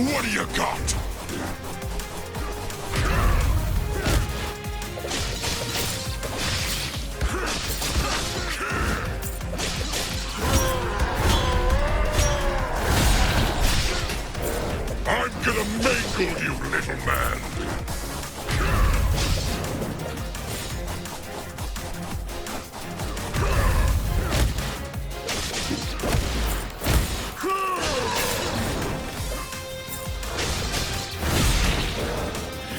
What do you got? I'm gonna mangle you, little man!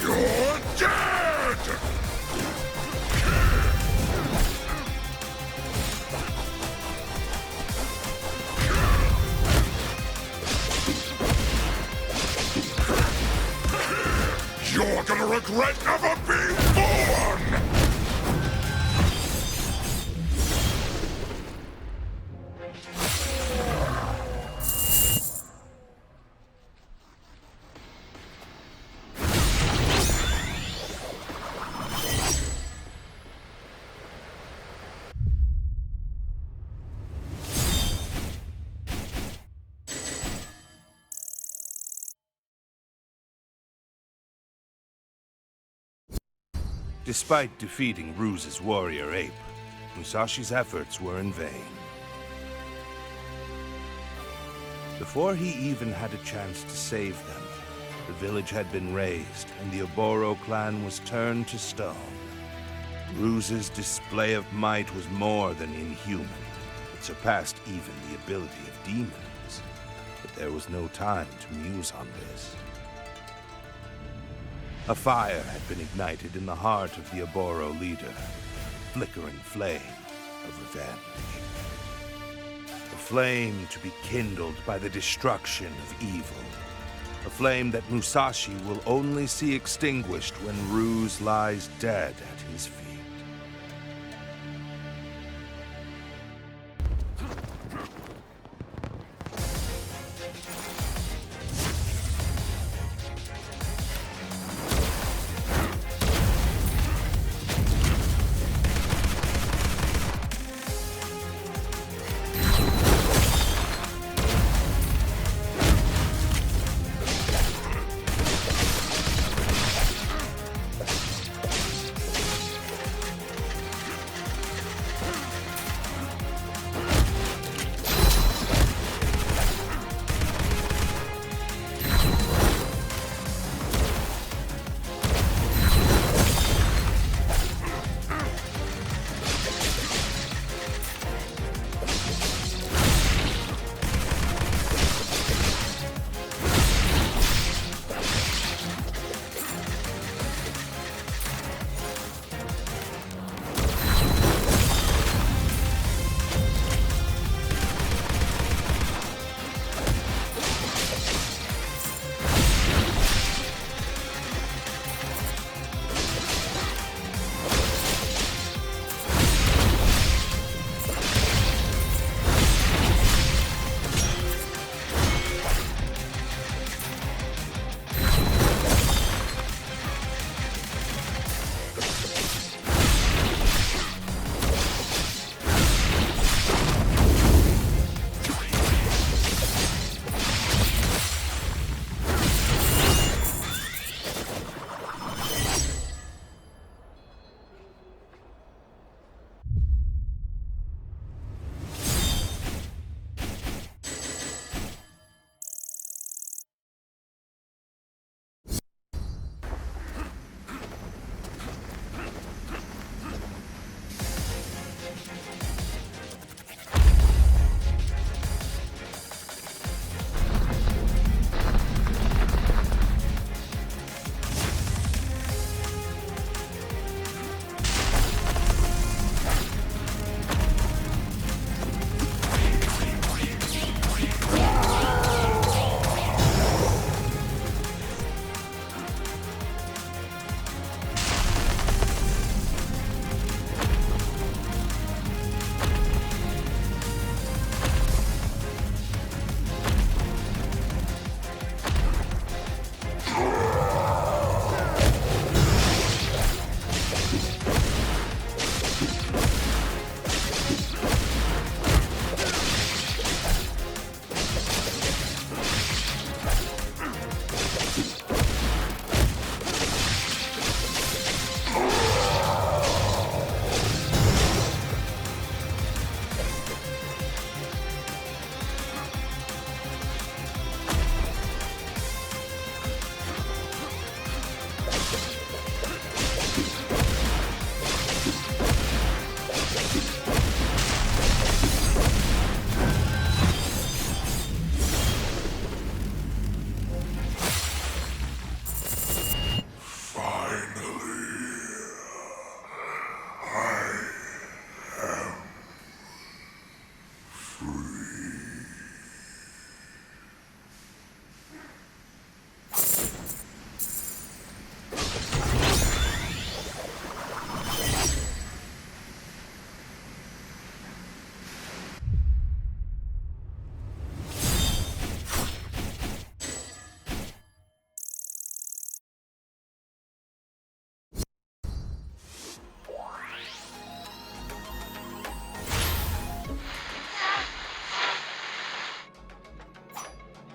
You're dead! You're gonna regret never being born! Despite defeating Ruse's warrior ape, Musashi's efforts were in vain. Before he even had a chance to save them, the village had been razed and the Oboro clan was turned to stone. Ruse's display of might was more than inhuman. It surpassed even the ability of demons. But there was no time to muse on this. A fire had been ignited in the heart of the Oboro leader, a flickering flame of revenge. A flame to be kindled by the destruction of evil. A flame that Musashi will only see extinguished when Ruse lies dead at his feet.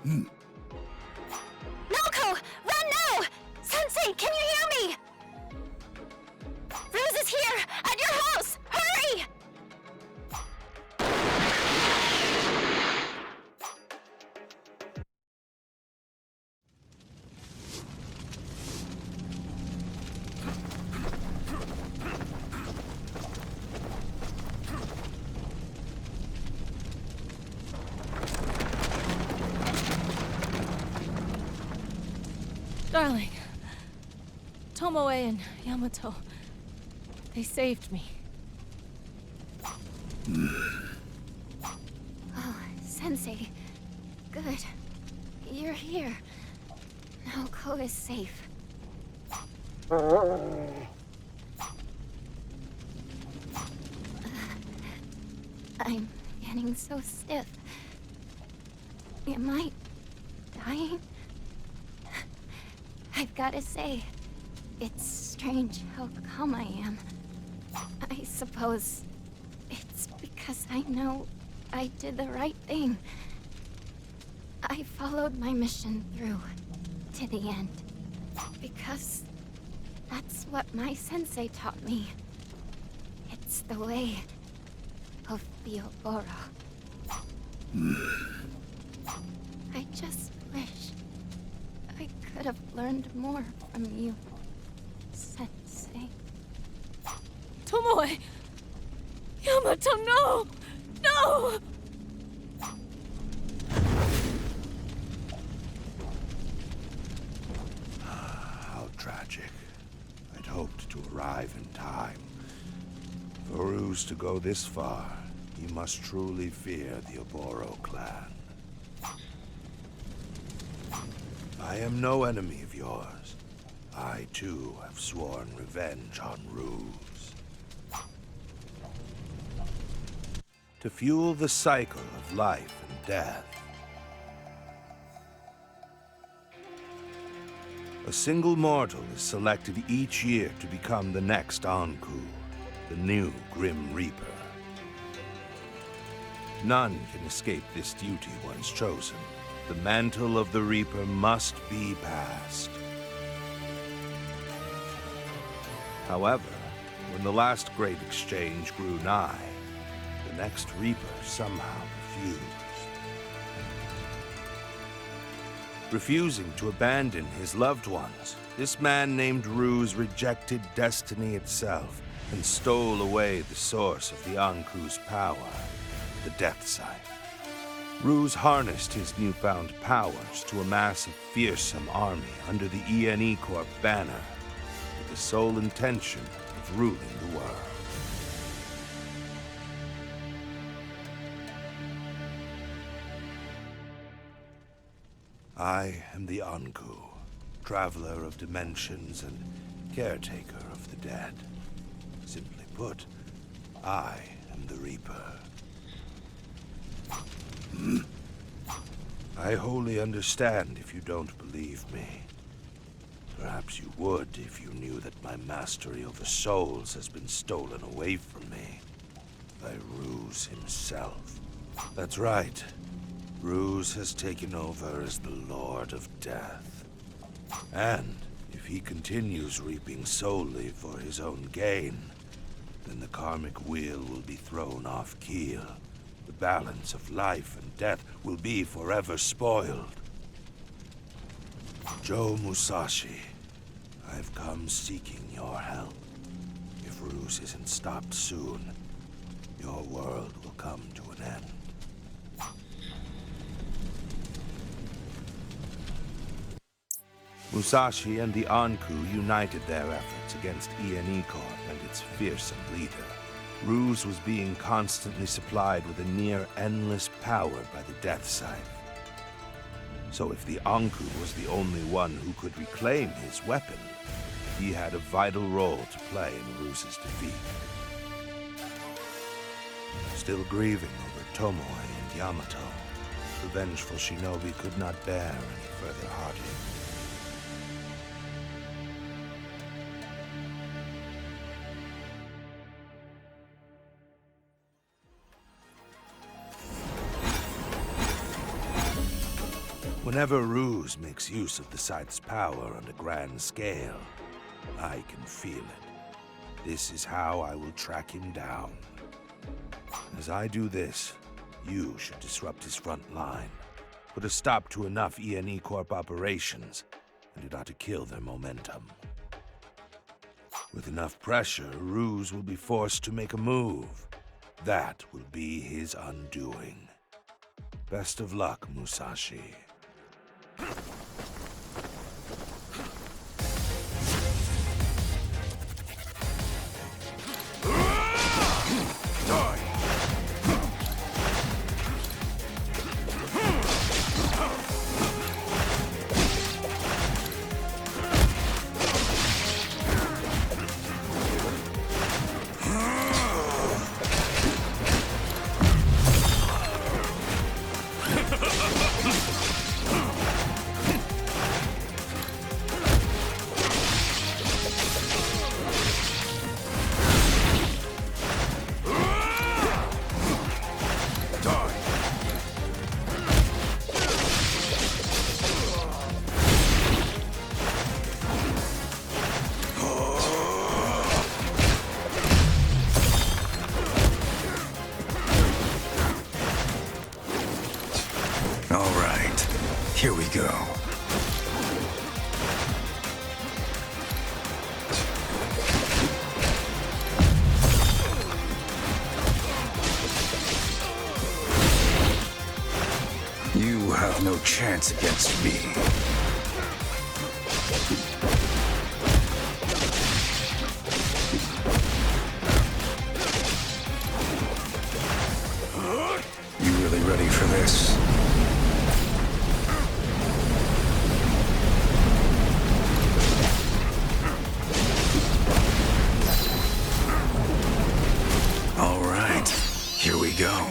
Naoko! Run now! Sensei, can you hear me? Ruse is here! At your house! Hurry! Darling, Tomoe and Yamato, they saved me. Oh, Sensei. Good. You're here. Naoko is safe. I'm getting so stiff. Am I dying? I've gotta say, it's strange how calm I am. I suppose it's because I know I did the right thing. I followed my mission through to the end. Because that's what my sensei taught me. It's the way of the Oboro. I just wish I could have learned more from you, Sensei. Tomoe! Yamato, no! No! How tragic. I'd hoped to arrive in time. For Ruse to go this far, he must truly fear the Oboro clan. I am no enemy of yours. I, too, have sworn revenge on Ruse. To fuel the cycle of life and death, a single mortal is selected each year to become the next Anku, the new Grim Reaper. None can escape this duty once chosen. The mantle of the Reaper must be passed. However, when the last great exchange grew nigh, the next Reaper somehow refused. Refusing to abandon his loved ones, this man named Ruse rejected destiny itself and stole away the source of the Anku's power, the Death Sight. Ruse harnessed his newfound powers to amass a fearsome army under the ENE Corp banner, with the sole intention of ruling the world. I am the Anku, traveler of dimensions and caretaker of the dead. Simply put, I am the Reaper. I wholly understand if you don't believe me. Perhaps you would if you knew that my mastery over souls has been stolen away from me by Ruse himself. That's right. Ruse has taken over as the Lord of Death. And if he continues reaping solely for his own gain, then the karmic wheel will be thrown off keel. The balance of life and death will be forever spoiled. Joe Musashi, I've come seeking your help. If Ruse isn't stopped soon, your world will come to an end. Musashi and the Anku united their efforts against ENE Corp and its fearsome leader. Ruse was being constantly supplied with a near-endless power by the Death Scythe. So if the Anku was the only one who could reclaim his weapon, he had a vital role to play in Ruse's defeat. Still grieving over Tomoe and Yamato, the vengeful Shinobi could not bear any further heartache. Whenever Ruse makes use of the site's power on a grand scale, I can feel it. This is how I will track him down. As I do this, you should disrupt his front line. Put a stop to enough E&E Corp operations, and it ought to kill their momentum. With enough pressure, Ruse will be forced to make a move. That will be his undoing. Best of luck, Musashi. Here we go. You have no chance against me. You really ready for this? All right, here we go.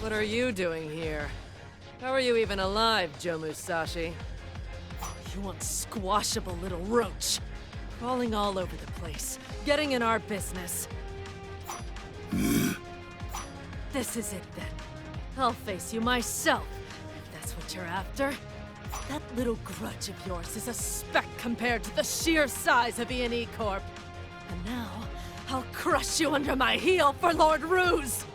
What are you doing here? How are you even alive, Joe Musashi? You unsquashable little roach. Crawling all over the place, getting in our business. This is it then. I'll face you myself, if that's what you're after. That little grudge of yours is a speck compared to the sheer size of E&E Corp. And now, I'll crush you under my heel for Lord Ruse!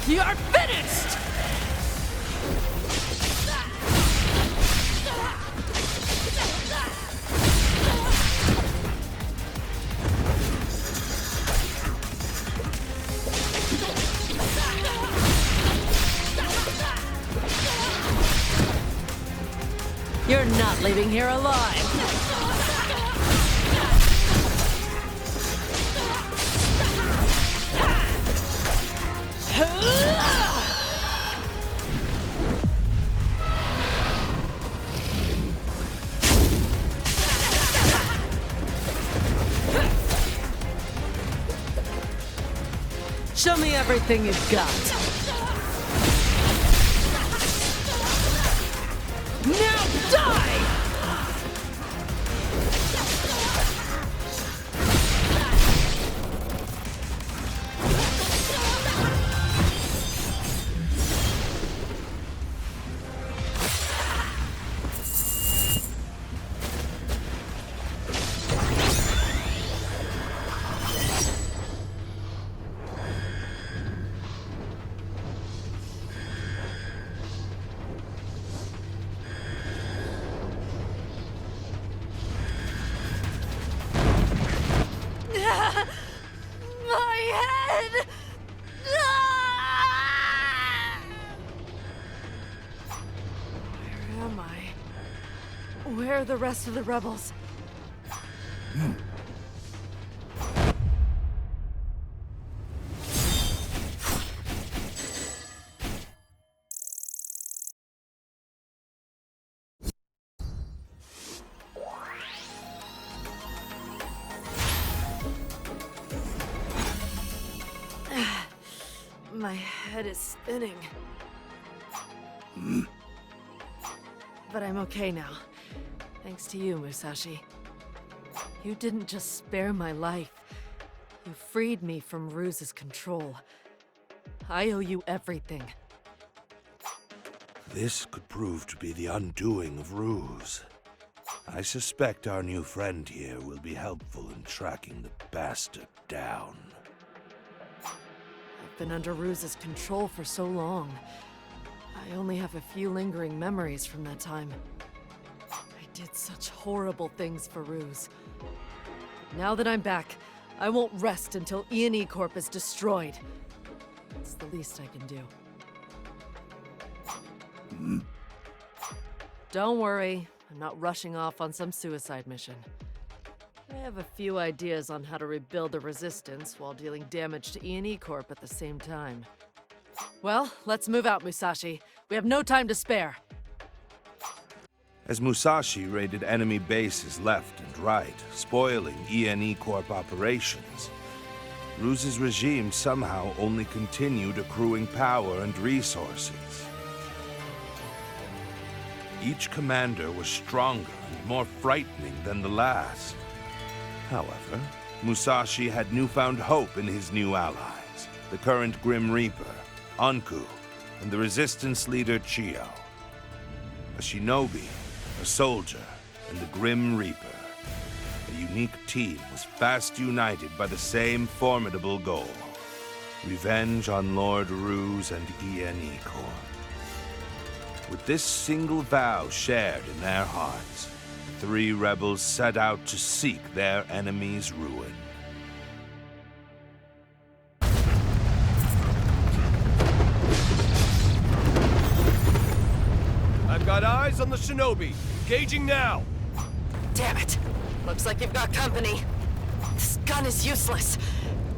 You're finished! You're not leaving here alive! Show me everything you've got. Now die! My head! Where am I? Where are the rest of the rebels? My head is spinning. But I'm okay now. Thanks to you, Musashi. You didn't just spare my life. You freed me from Ruse's control. I owe you everything. This could prove to be the undoing of Ruse. I suspect our new friend here will be helpful in tracking the bastard down. I've been under Ruse's control for so long. I only have a few lingering memories from that time. I did such horrible things for Ruse. Now that I'm back, I won't rest until E&E Corp is destroyed. It's the least I can do. Don't worry, I'm not rushing off on some suicide mission. I have a few ideas on how to rebuild the Resistance while dealing damage to E&E Corp at the same time. Well, let's move out, Musashi. We have no time to spare. As Musashi raided enemy bases left and right, spoiling E&E Corp operations, Ruse's regime somehow only continued accruing power and resources. Each commander was stronger and more frightening than the last. However, Musashi had newfound hope in his new allies, the current Grim Reaper, Anku, and the Resistance leader Chiyo. A Shinobi, a soldier, and the Grim Reaper. A unique team was fast united by the same formidable goal: revenge on Lord Ruse and E&E Corp. With this single vow shared in their hearts, the three rebels set out to seek their enemy's ruin. I've got eyes on the Shinobi. Engaging now. Damn it! Looks like you've got company. This gun is useless.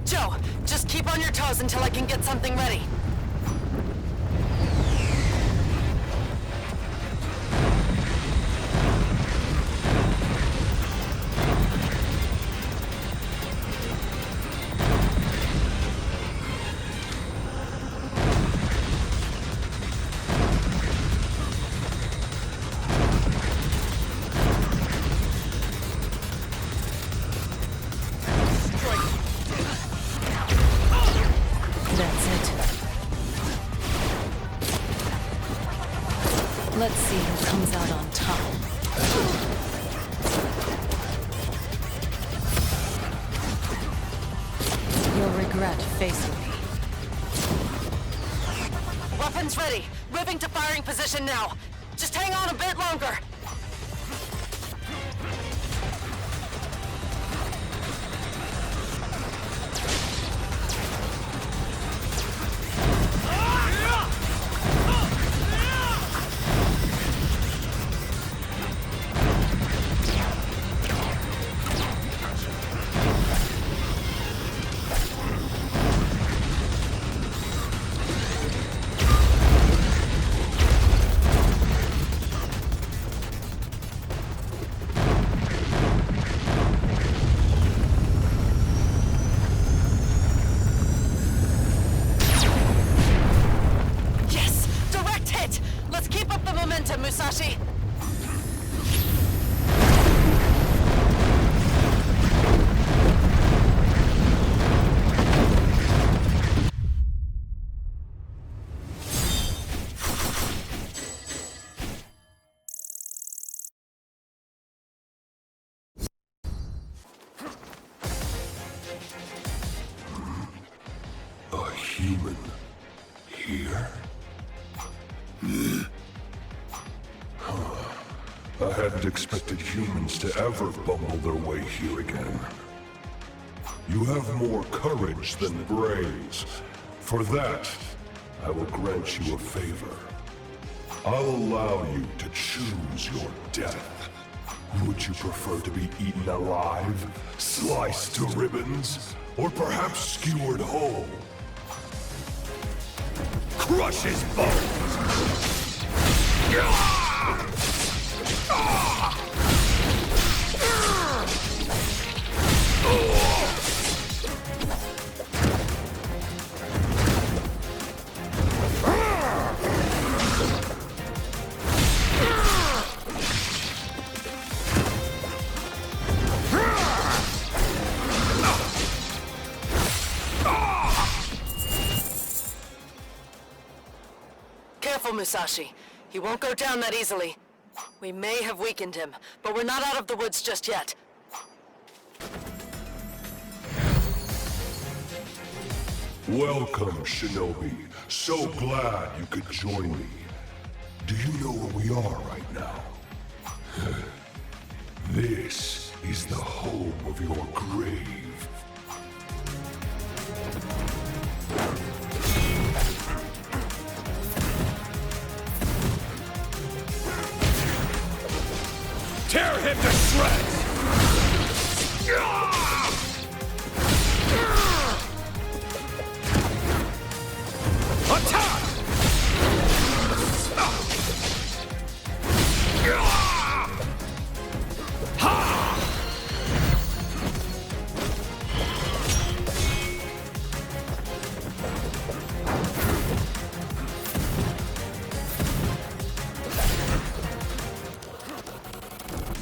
Joe, just keep on your toes until I can get something ready. Let's see who comes out on top. You'll regret facing me. Weapons ready. Moving to firing position now. Just hang on a bit longer. Musashi! A human here? I hadn't expected humans to ever bumble their way here again. You have more courage than brains. For that, I will grant you a favor. I'll allow you to choose your death. Would you prefer to be eaten alive, sliced to ribbons, or perhaps skewered whole? Crush his bones! Careful, Musashi. He won't go down that easily. We may have weakened him, but we're not out of the woods just yet. Welcome, Shinobi. So glad you could join me. Do you know where we are right now? This is the home of your grave. Tear him to shreds! Attack!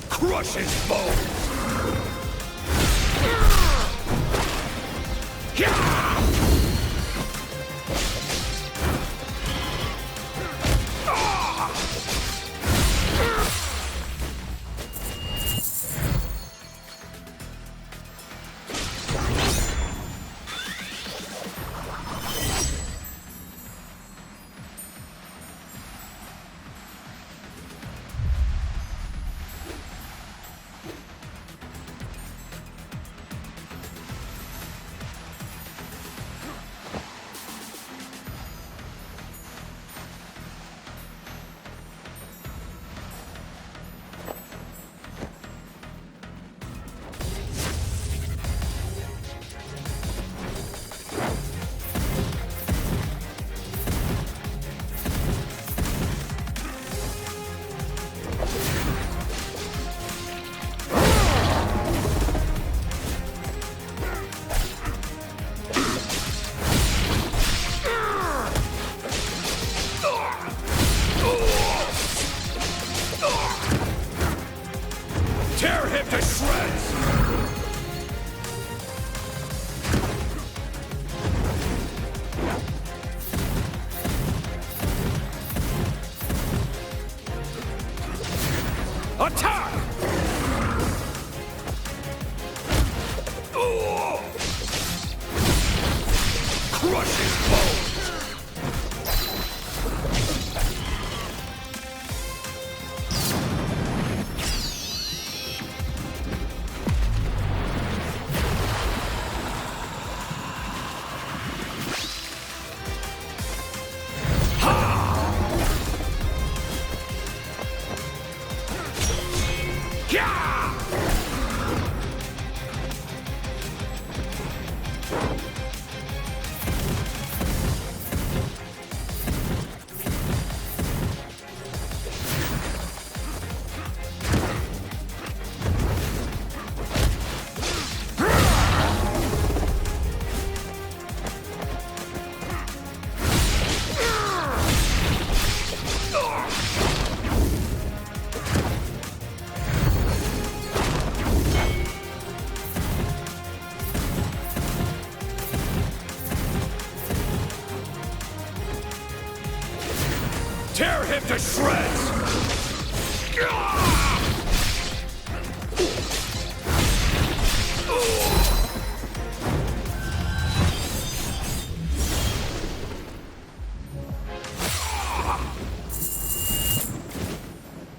Crush his bones! Attack! Crush his bones! Tear him to shreds!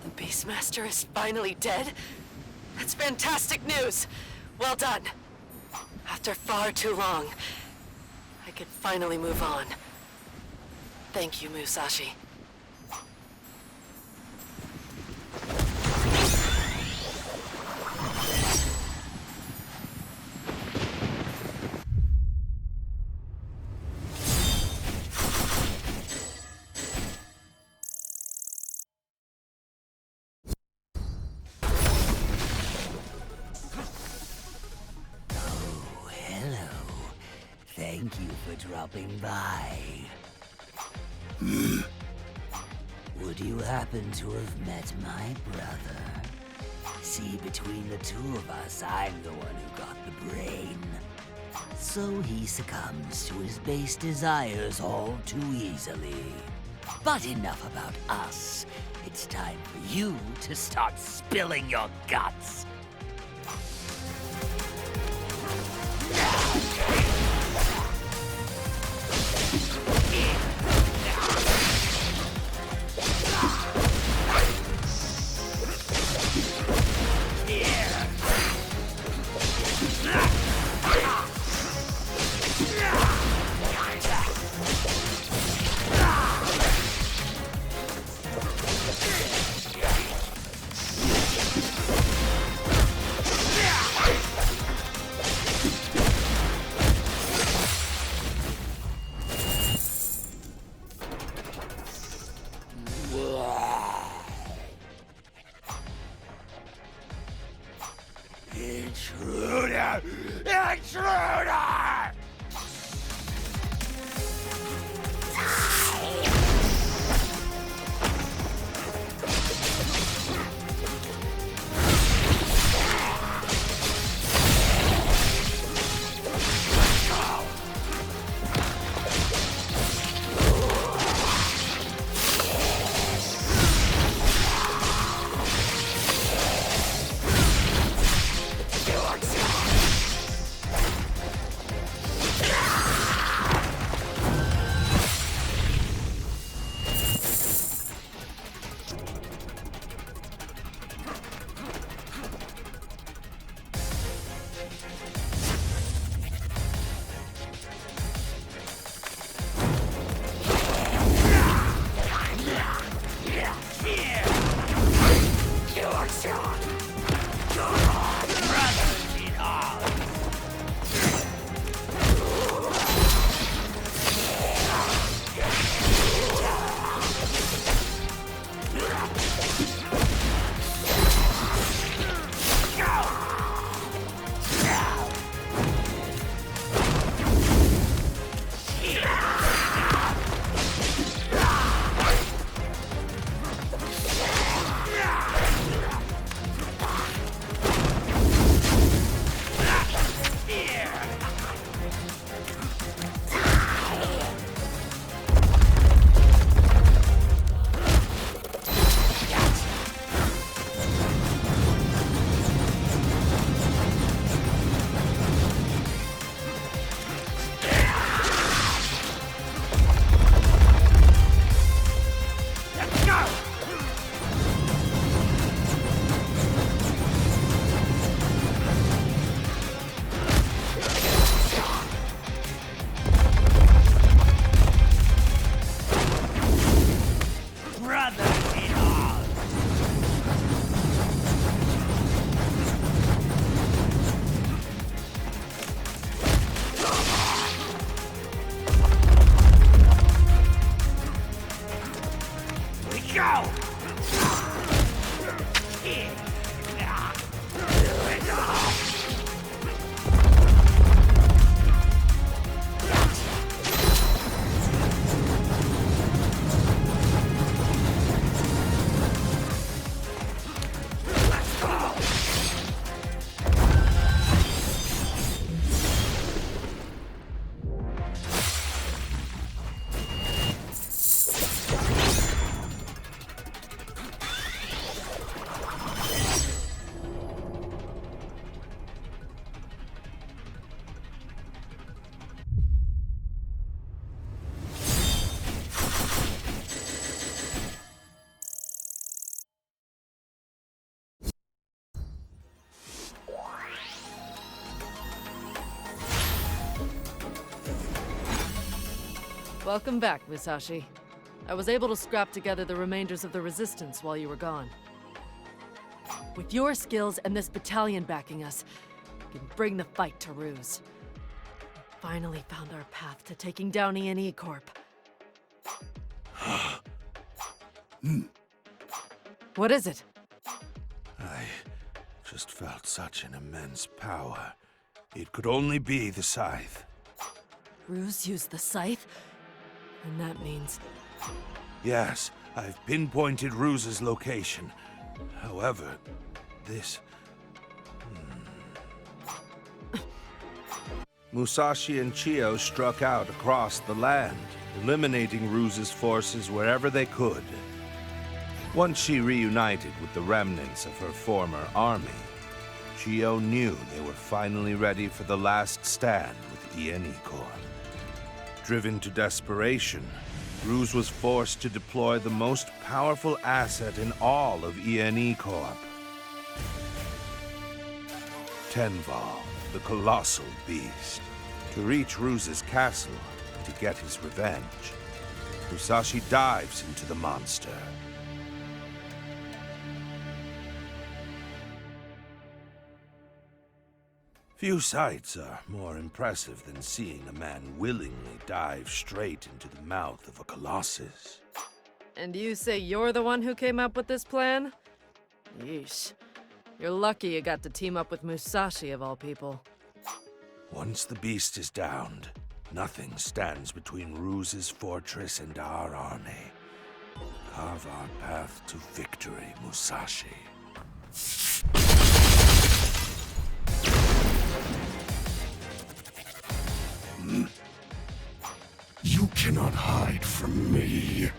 The Beastmaster is finally dead? That's fantastic news! Well done. After far too long, I could finally move on. Thank you, Musashi. Thank you for dropping by. Would you happen to have met my brother? See, between the two of us, I'm the one who got the brain. So he succumbs to his base desires all too easily. But enough about us. It's time for you to start spilling your guts. Welcome back, Musashi. I was able to scrap together the remainders of the resistance while you were gone. With your skills and this battalion backing us, we can bring the fight to Ruse. We finally found our path to taking down E&E Corp. What is it? I just felt such an immense power. It could only be the scythe. Ruse used the scythe? And that means... Yes, I've pinpointed Ruse's location. However, this... Musashi and Chiyo struck out across the land, eliminating Ruse's forces wherever they could. Once she reunited with the remnants of her former army, Chiyo knew they were finally ready for the last stand with E&E Corp. Driven to desperation, Ruse was forced to deploy the most powerful asset in all of E&E Corp. Tenval, the colossal beast, to reach Ruse's castle and to get his revenge. Musashi dives into the monster. Few sights are more impressive than seeing a man willingly dive straight into the mouth of a colossus. And you say you're the one who came up with this plan? Yeesh. You're lucky you got to team up with Musashi of all people. Once the beast is downed, nothing stands between Ruse's fortress and our army. Carve our path to victory, Musashi. You cannot hide from me.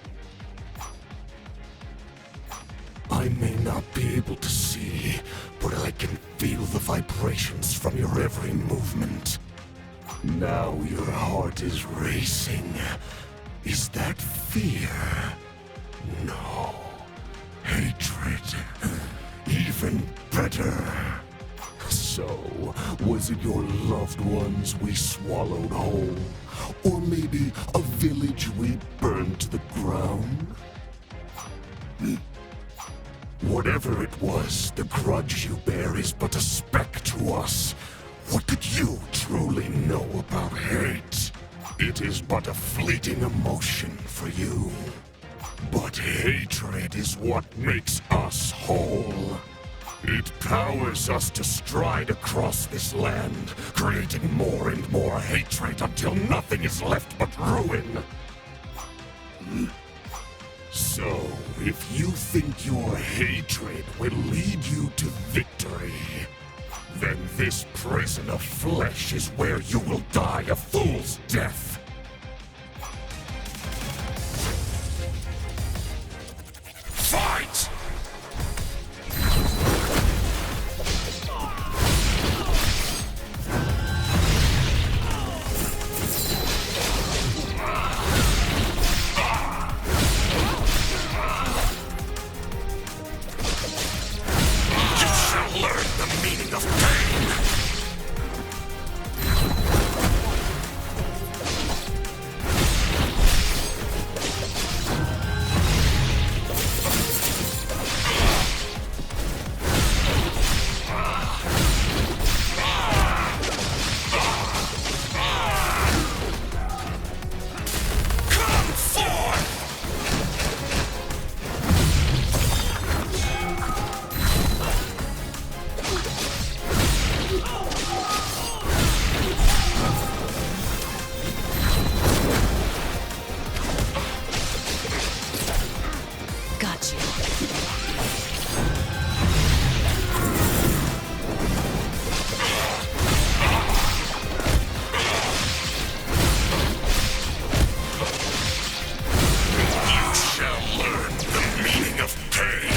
I may not be able to see, but I can feel the vibrations from your every movement. Now your heart is racing. Is that fear? No. Hatred. Even better. So, was it your loved ones we swallowed whole? Or maybe a village we burned to the ground? Whatever it was, the grudge you bear is but a speck to us. What could you truly know about hate? It is but a fleeting emotion for you. But hatred is what makes us whole. It powers us to stride across this land, creating more and more hatred until nothing is left but ruin. So, if you think your hatred will lead you to victory, then this prison of flesh is where you will die a fool's death. Fight! got you. You shall learn the meaning of pain.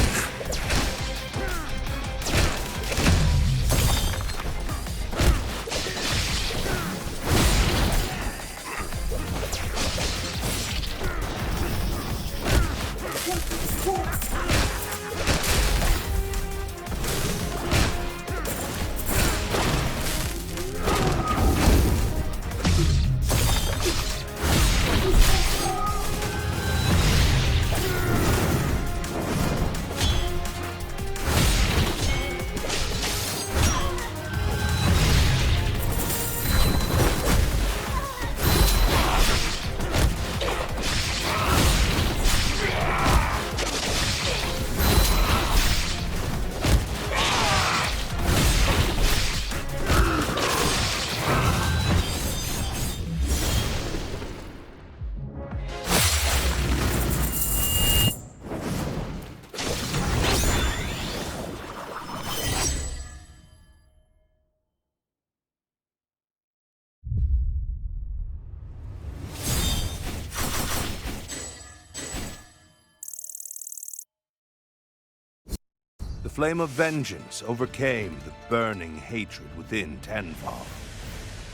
The flame of vengeance overcame the burning hatred within Tenfall.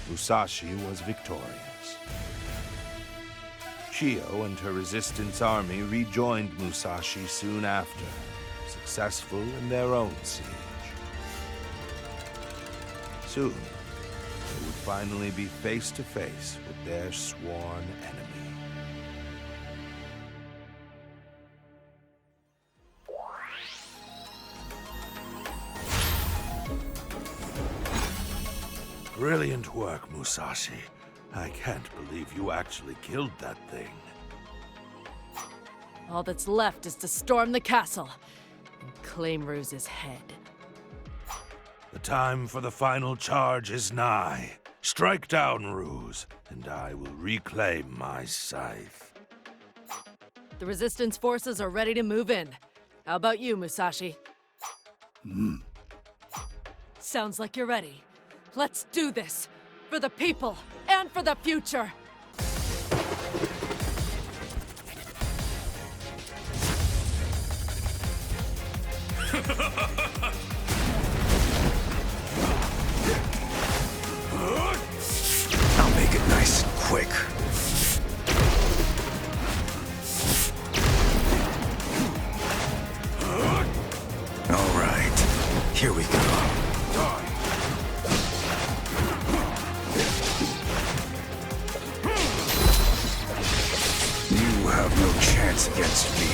Musashi was victorious. Chiyo and her resistance army rejoined Musashi soon after, successful in their own siege. Soon, they would finally be face to face with their sworn enemy. Brilliant work, Musashi. I can't believe you actually killed that thing. All that's left is to storm the castle and claim Ruse's head. The time for the final charge is nigh. Strike down, Ruse, and I will reclaim my scythe. The Resistance forces are ready to move in. How about you, Musashi? Sounds like you're ready. Let's do this! For the people, and for the future! I'll make it nice and quick. All right, here we go. You have no chance against me.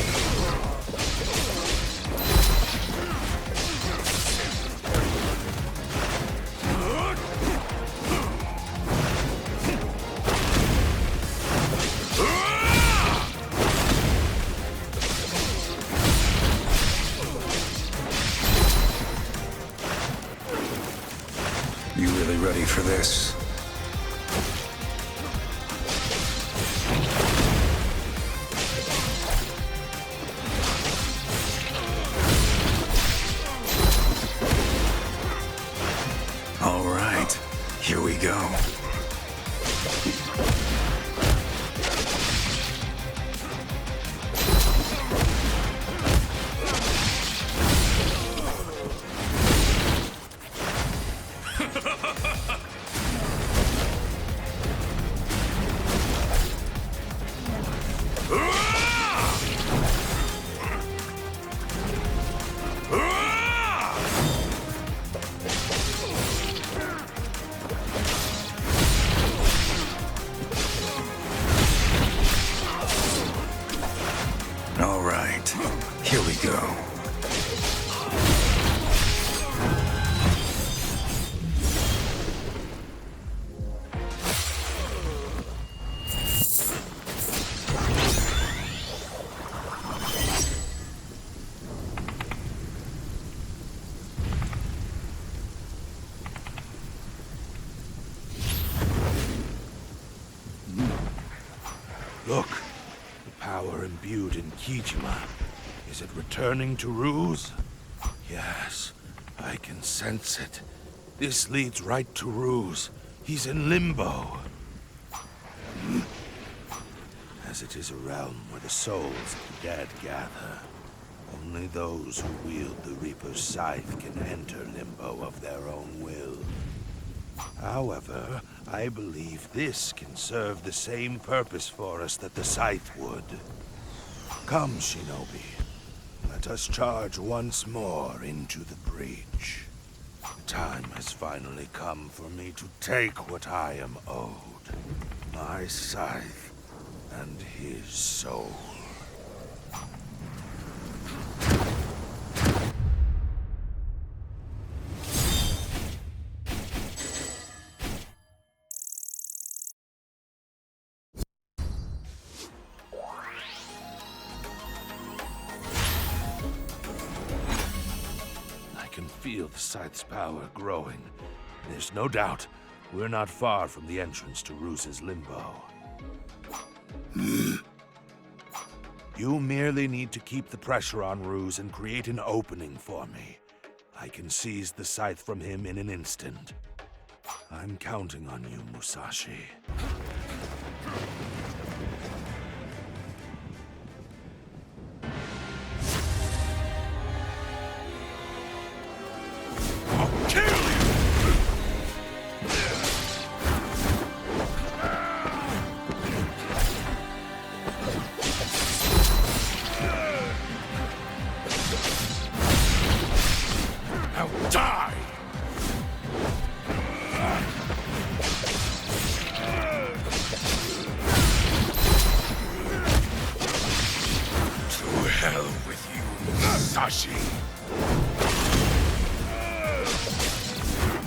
You really ready for this? All right, here we go. All right, here we go. Look, the power imbued in Kijima. Is it returning to Ruse? Yes, I can sense it. This leads right to Ruse. He's in limbo. As it is a realm where the souls of the dead gather, only those who wield the Reaper's scythe can enter limbo of their own will. However, I believe this can serve the same purpose for us that the scythe would. Come, Shinobi. Let us charge once more into the breach. The time has finally come for me to take what I am owed. My scythe and his soul. I can feel the scythe's power growing. There's no doubt we're not far from the entrance to Ruse's limbo. You merely need to keep the pressure on Ruse and create an opening for me. I can seize the scythe from him in an instant. I'm counting on you, Musashi. I'll kill you! Now die! To hell with you, Musashi!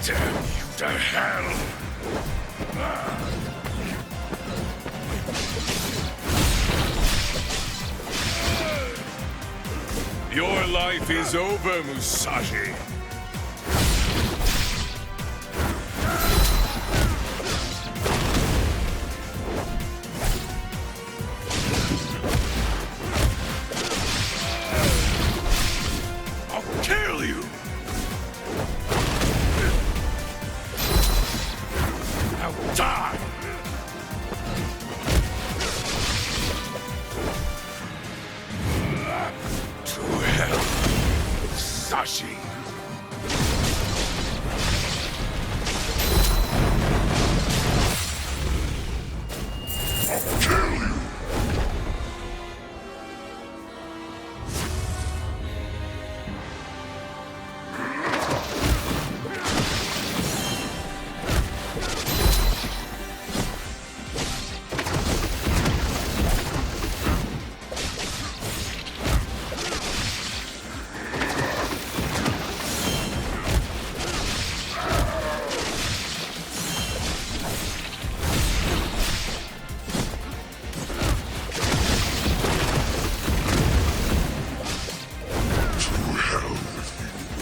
Damn you to hell! Your life is over, Musashi! I'll kill you! Now die! To hell, Musashi! I'll kill you!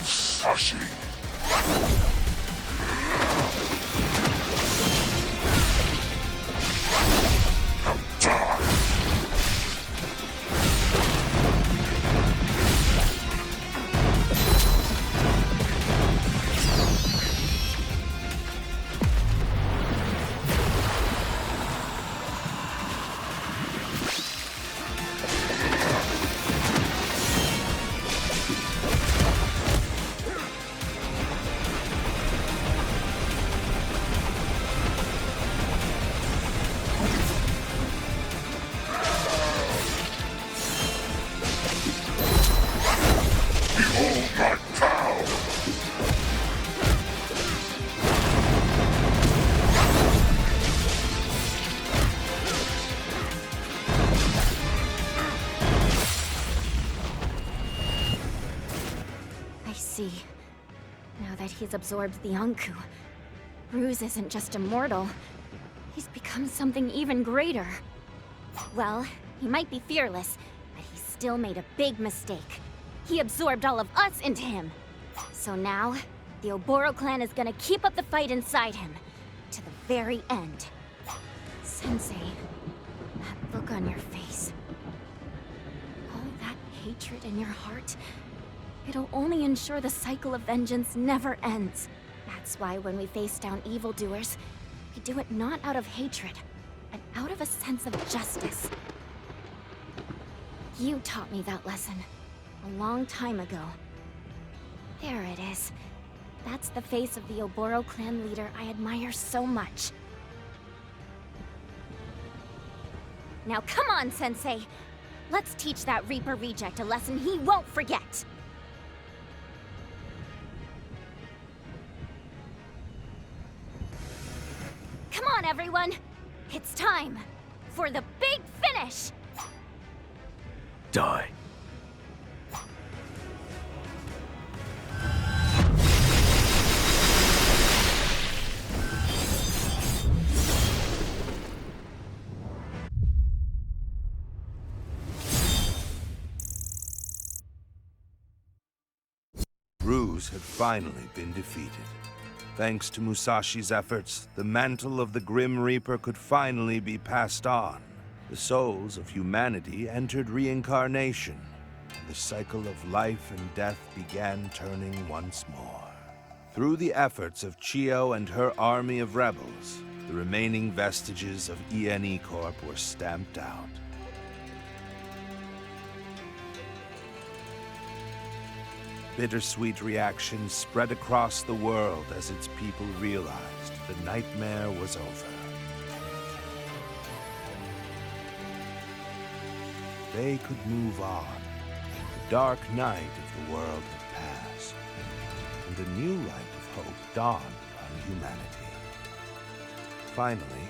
Musashi! Now die! Behold my power! I see. Now that he's absorbed the Anku, Ruse isn't just immortal. He's become something even greater. Well, he might be fearless, but he still made a big mistake. He absorbed all of us into him. So now, the Oboro clan is gonna keep up the fight inside him, to the very end. Sensei, that look on your face. All that hatred in your heart, it'll only ensure the cycle of vengeance never ends. That's why when we face down evildoers, we do it not out of hatred, but out of a sense of justice. You taught me that lesson a long time ago. There it is. That's the face of the Oboro clan leader I admire so much. Now come on, Sensei! Let's teach that Reaper reject a lesson he won't forget! Come on, everyone! It's time for the big finish! Die. Ruse had finally been defeated. Thanks to Musashi's efforts, the mantle of the Grim Reaper could finally be passed on. The souls of humanity entered reincarnation. The cycle of life and death began turning once more. Through the efforts of Chio and her army of rebels, the remaining vestiges of ENE Corp were stamped out. Bittersweet reactions spread across the world as its people realized the nightmare was over. They could move on. The dark night of the world had passed, and a new light of hope dawned on humanity. Finally,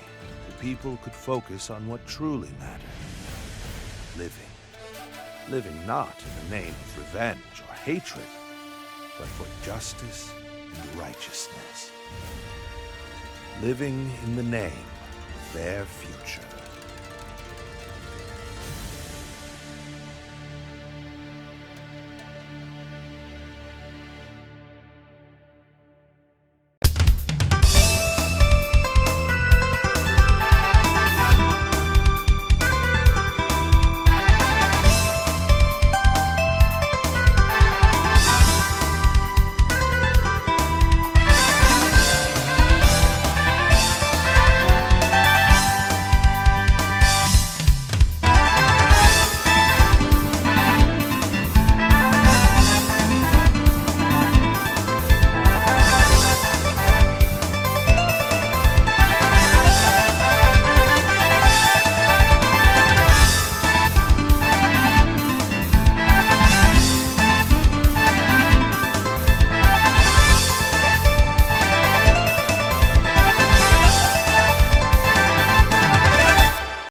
the people could focus on what truly mattered. Living. Living not in the name of revenge or hatred, but for justice and righteousness. Living in the name of their future.